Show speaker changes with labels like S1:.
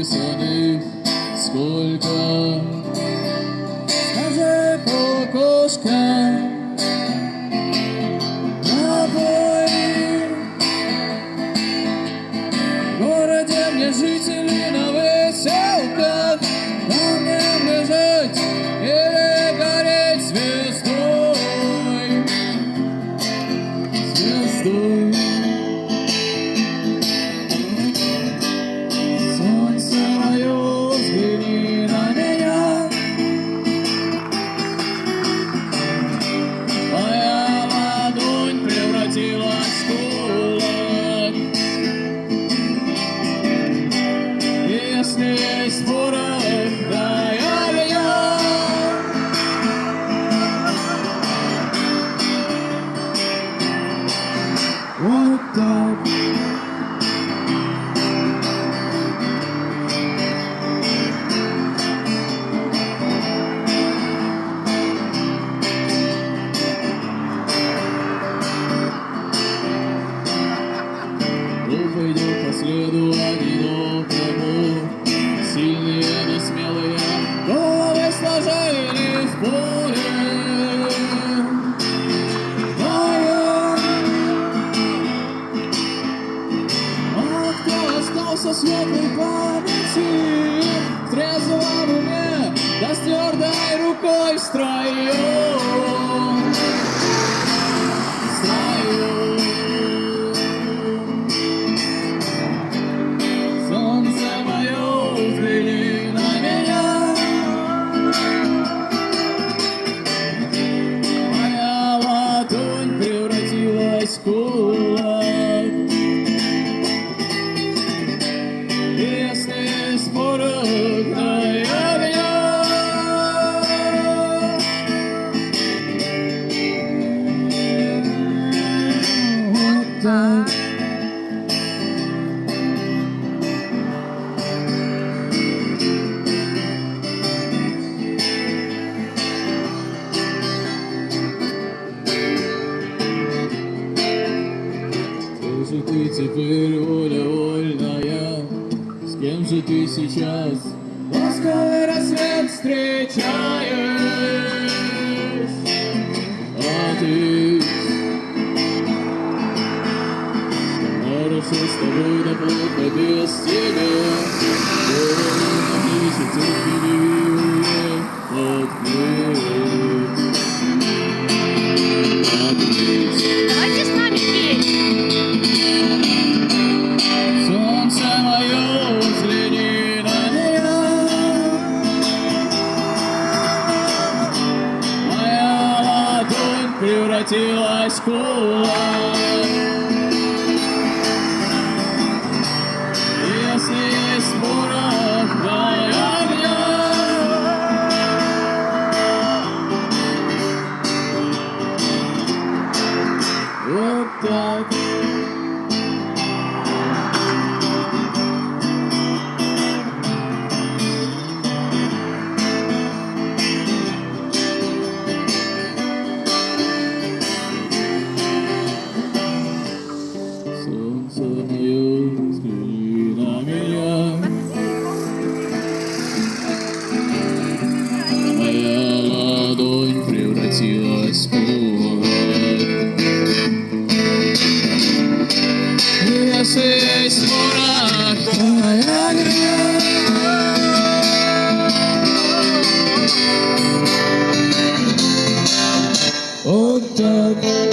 S1: написанных сколько. Скажи, кукушка, обои. В городе мне жители на выселках, а мне жить или гореть звездой. Звездой. Солнце мое, взгляни на меня. Моя ладонь превратилась в кулак. Если есть порох, дай огня. Вот так. Группа идет по следу одинокому. Сильные, но смелые головы сложили в поле. А кто остался светлой памяти, в трезвом уме, да с твердой рукой в строю. Солнце мое, взгляни на меня. Моя ладонь превратилась в кулак. Если есть порох, дай огня. Вот так. Кто же ты теперь, воля вольная? С кем же ты сейчас ласковый рассвет встречаешь? А ты хорошо с тобой, да плохо без тебя. Месяц впереди открыть.
S2: Давайте с нами петь.
S1: Солнце мое, взгляни на меня. Моя ладонь превратилась в кулак. Если есть порох, дай огня. Вот так. Солнце мое, взгляни на меня. Моя ладонь превратилась в кулак. Если есть порох, дай огня. Вот так.